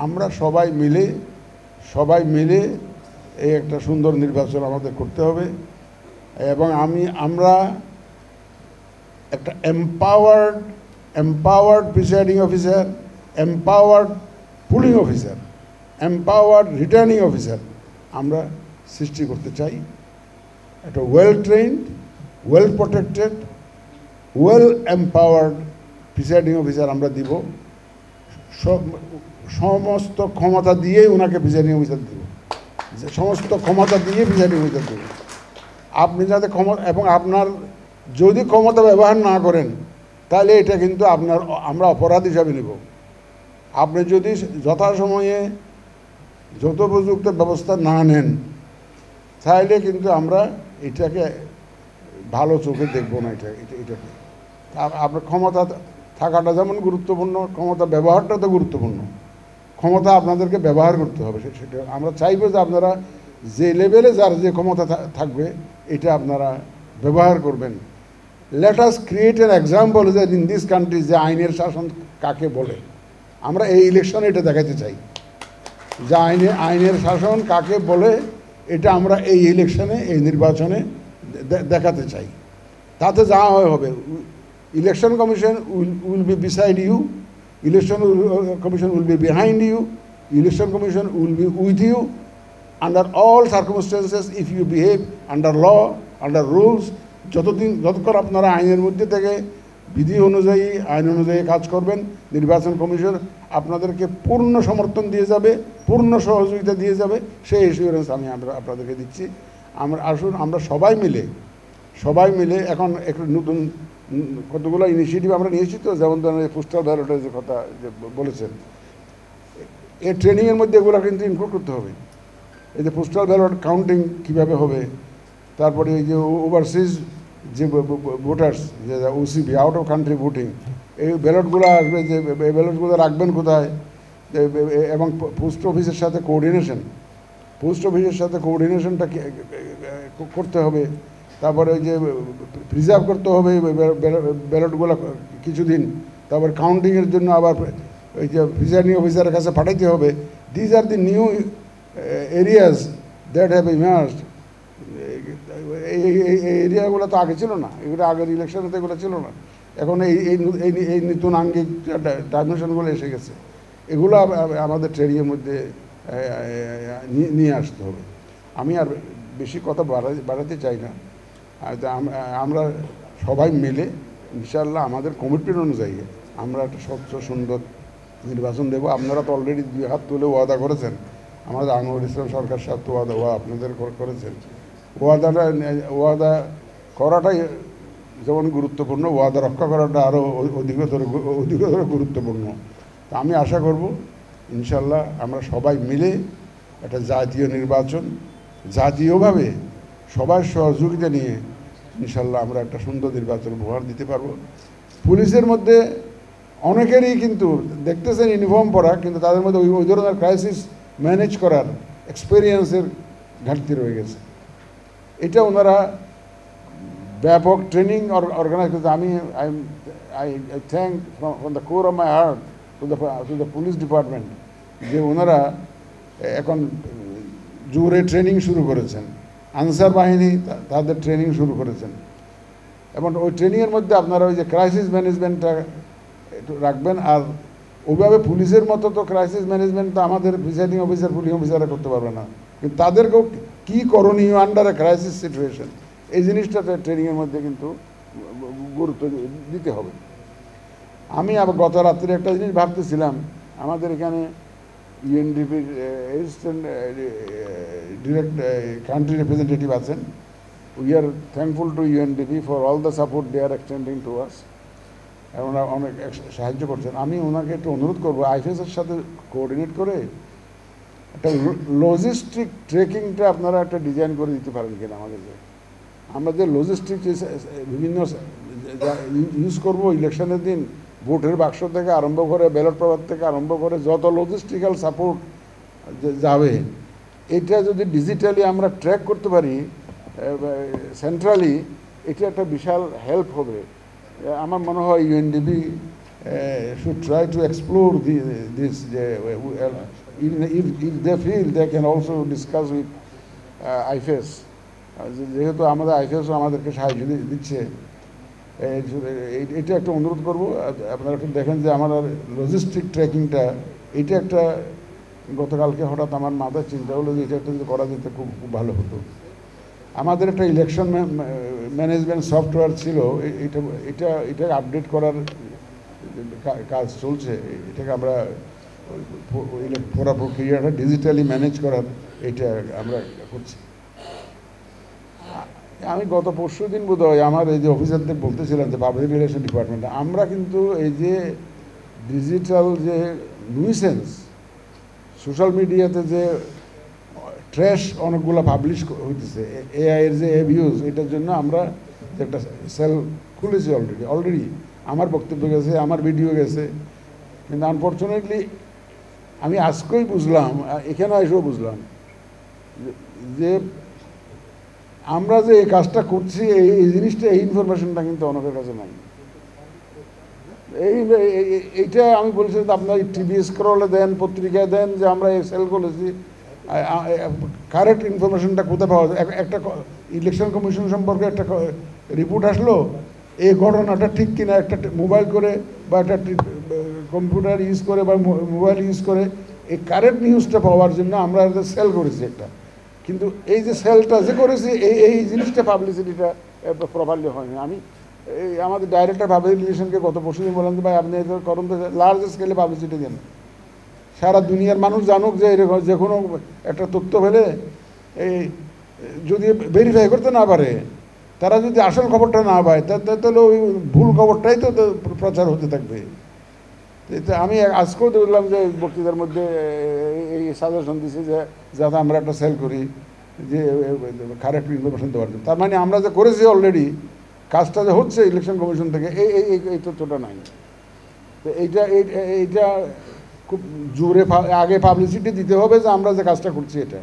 আমরা সবাই মিলে এই একটা সুন্দর নির্বাচন আমাদের করতে হবে এবং আমরা একটা empowered presiding officer, empowered pulling officer, empowered returning officer আমরা সৃষ্টি করতে চাই। একটা well trained, well protected, well empowered presiding officer আমরা দিব। সমস্ত ক্ষমতা দিয়েই ওনাকে প্রিসাইডিং অফিসার দেব, সমস্ত ক্ষমতা দিয়ে প্রিসাইডিং অফিসার দেব। আপনি যাতে ক্ষমতা, এবং আপনার যদি ক্ষমতা ব্যবহার না করেন তাহলে এটা কিন্তু আমরা অপরাধ হিসাবে নেব। আপনি যদি যথাসময়ে যথোপযুক্ত ব্যবস্থা না নেন তাহলে কিন্তু আমরা এটাকে ভালো চোখে দেখব না। এটাকে আপনার ক্ষমতা থাকাটা যেমন গুরুত্বপূর্ণ, ক্ষমতা ব্যবহারটা তো গুরুত্বপূর্ণ। ক্ষমতা আপনাদেরকে ব্যবহার করতে হবে, সেটা আমরা চাইবো যে আপনারা যে লেভেলে যার যে ক্ষমতা থাকবে এটা আপনারা ব্যবহার করবেন। Let us create an example যে ইন দিস কান্ট্রি যে আইনের শাসন কাকে বলে। আমরা এই ইলেকশনে এটা দেখাতে চাই যে আইনের শাসন কাকে বলে, এটা আমরা এই ইলেকশনে, এই নির্বাচনে দেখাতে চাই। তাতে যা হবে, election commission will be beside you, election commission will be behind you, election commission will be with you under all circumstances if you behave under law, under rules. যতক্ষণ আপনারা আইনের মধ্যে থেকে বিধি অনুযায়ী, আইন অনুযায়ী কাজ করবেন, নির্বাচন কমিশন আপনাদেরকে পূর্ণ সমর্থন দিয়ে যাবে, পূর্ণ সহযোগিতা দিয়ে যাবে, সেই এসিউরেন্স আমরা আপনাদেরকে দিচ্ছি। আসুন আমরা সবাই মিলে এখন একটু নতুন কতগুলো ইনিশিয়েটিভ আমরা নিয়েছি। তো যেমন ধরেন পোস্টাল ব্যালটের যে কথা যে বলেছেন, এই ট্রেনিংয়ের মধ্যে এগুলো কিন্তু ইনক্লুড করতে হবে। এই যে পোস্টাল ব্যালট কাউন্টিং কীভাবে হবে, তারপরে এই যে ওভারসিজ যে ভোটার্স, যে OCB, out of country voting, এই ব্যালটগুলো আসবে, যে এই ব্যালটগুলো রাখবেন কোথায়, এবং পোস্ট অফিসের সাথে কোঅর্ডিনেশনটা করতে হবে। তারপরে ওই যে প্রিজার্ভ করতে হবে ব্যালটগুলো কিছুদিন, তারপর কাউন্টিংয়ের জন্য আবার ওই যে প্রিজাইডিং অফিসারের কাছে পাঠাইতে হবে। These are the new areas that have emerged. এই এরিয়াগুলো তো আগে ছিল না, এগুলো আগের ইলেকশনে তো এগুলো ছিল না। এখন এই নতুন আঙ্গিক ডাইমেনশনগুলো এসে গেছে, এগুলো আমাদের ট্রেনিংয়ের মধ্যে নিয়ে আসতে হবে। আমি আর বেশি কথা বাড়াতে চাই না। আমরা সবাই মিলে ইনশাআল্লাহ আমাদের কমিটমেন্ট অনুযায়ী আমরা একটা স্বচ্ছ সুন্দর নির্বাচন দেব। আপনারা তো অলরেডি 2 হাত তুলে ওয়াদা করেছেন, আমাদের আনোয়ার ইসলাম সরকার সাহেব তো ওয়াদা আপনাদের করেছেন। ওয়াদা করাটাই যেমন গুরুত্বপূর্ণ, ওয়াদা রক্ষা করাটা আরও অধিকতর গুরুত্বপূর্ণ। তা আমি আশা করব ইনশাআল্লাহ আমরা সবাই মিলে একটা জাতীয় নির্বাচন, জাতীয়ভাবে সবার সহযোগিতা নিয়ে ইনশাআল্লাহ আমরা একটা সুন্দর নির্বাচন উপহার দিতে পারবো। পুলিশের মধ্যে অনেকেরই কিন্তু দেখতেছেন ইউনিফর্ম পরা, কিন্তু তাদের মধ্যে ওই ধরনের ক্রাইসিস ম্যানেজ করার এক্সপেরিয়েন্সের ঘাটতি রয়ে গেছে। এটা ওনারা ব্যাপক ট্রেনিং অর্গানাইজ করতে। I thank from the core of my heart to the police department, যে ওনারা এখন জোরে ট্রেনিং শুরু করেছেন। আনসার বাহিনী তাদের ট্রেনিং শুরু করেছেন, এবং ওই ট্রেনিংয়ের মধ্যে আপনারা ওই যে ক্রাইসিস ম্যানেজমেন্টটা একটু রাখবেন। আর ওইভাবে পুলিশের মতো তো ক্রাইসিস ম্যানেজমেন্ট তো আমাদের প্রিসাইডিং অফিসার, পুলিশ অফিসাররা করতে পারবে না, কিন্তু তাদেরকেও কী করণীয় আন্ডার এ ক্রাইসিস সিচুয়েশন, এই জিনিসটা ট্রেনিংয়ের মধ্যে কিন্তু গুরুত্ব দিতে হবে। আমি আবার গত রাত্রে একটা জিনিস ভাবতেছিলাম, আমাদের এখানে ইউএনডিপির অ্যাসিস্ট্যান্ট ডিরেক্ট কান্ট্রি রিপ্রেজেন্টেটিভ আছেন। We are thankful to UNDP for all the support they are extending to us. ওনারা অনেক সাহায্য করছেন। আমি ওনাকে একটু অনুরোধ করবো, আইএফএসের সাথে কোঅর্ডিনেট করে একটা লজিস্টিক ট্রেকিংটা আপনারা একটা ডিজাইন করে দিতে পারেন কিনা আমাদেরকে। আমরা যে লজিস্টিক বিভিন্ন ইউজ করবো ইলেকশনের দিন, ভোটের বাক্স থেকে আরম্ভ করে, ব্যালট পেপার থেকে আরম্ভ করে যত লজিস্টিক্যাল সাপোর্ট যাবে, এটা যদি ডিজিটালি আমরা ট্র্যাক করতে পারি সেন্ট্রালি, এটা একটা বিশাল হেল্প হবে। আমার মনে হয় UNDP should try to explore this. If they feel, they can also discuss with IFS. যেহেতু আমাদের আইফএসও আমাদেরকে সাহায্য দিচ্ছে, এটা একটা অনুরোধ করবো। আপনারা একটু দেখেন যে আমার লজিস্টিক ট্র্যাকিংটা, এটা একটা গতকালকে হঠাৎ আমার মাথায় চিন্তা হলো যে এটা একটা যদি করা যেত খুব ভালো হতো। আমাদের একটা ইলেকশন ম্যানেজমেন্ট সফটওয়্যার ছিল, এটা আপডেট করার কাজ চলছে। এটাকে আমরা পুরো প্রক্রিয়াটা ডিজিটালি ম্যানেজ করার এটা আমরা করছি। আমি গত পরশু দিন বোধহয় আমার এই যে অফিসারদের বলতেছিলাম যে পাবলিক রিলেশন ডিপার্টমেন্টে আমরা কিন্তু এই যে ডিজিটাল যে নিউসেন্স, সোশ্যাল মিডিয়াতে যে ট্র্যাশ অনেকগুলো পাবলিশ হইতেছে, এআইয়ের যে অ্যাবিউজ, এটার জন্য আমরা একটা সেল খুলেছি অলরেডি। আমার বক্তব্য গেছে, আমার ভিডিও গেছে, কিন্তু আনফর্চুনেটলি আমি আজকেই বুঝলাম, এখানে এসেও বুঝলাম যে আমরা যে এই কাজটা করছি, এই জিনিসটা, এই ইনফরমেশনটা কিন্তু অনেকের কাছে নাই। এইটা আমি বলছিলাম যে আপনার টিভি স্ক্রলে দেন, পত্রিকায় দেন যে আমরা এই সেল করেছি, কারেক্ট ইনফরমেশনটা কোথায় পাওয়া যায়? একটা ইলেকশন কমিশন সম্পর্কে একটা রিপোর্ট আসলো, এই ঘটনাটা ঠিক কিনা একটা মোবাইল করে বা একটা কম্পিউটার ইউজ করে বা মোবাইল ইউজ করে এই কারেক্ট নিউজটা পাওয়ার জন্য আমরা সেল করেছি একটা। কিন্তু এই যে সেলটা যে করেছি, এই জিনিসটা পাবলিসিটিটা প্রপারলি হয়নি। আমি আমাদের ডাইরেক্টর পাবলিক রিলেশনকে গত পরশুদিন বললাম যে ভাই আপনি করুন তো, লার্জ স্কেলে পাবলিসিটি দেন, সারা দুনিয়ার মানুষ জানুক যে এরকম যে কোনো একটা তথ্য পেলে এই যদি ভেরিফাই করতে না পারে, তারা যদি আসল খবরটা না পায়, তাহলে ওই ভুল খবরটাই তো প্রচার হতে থাকবে। আমি আজকেও দেখলাম যে বক্তৃতার মধ্যে এই সাজেশন দিচ্ছে যে যাতে আমরা একটা সেল করি যে কারেক্ট ইনফরমেশন দেওয়ার জন্য। তার মানে আমরা যে করেছি অলরেডি, কাজটা যে হচ্ছে ইলেকশন কমিশন থেকে, এই তথ্যটা নাই। তো এইটা খুব জোরে আগে পাবলিসিটি দিতে হবে যে আমরা যে কাজটা করছি এটা।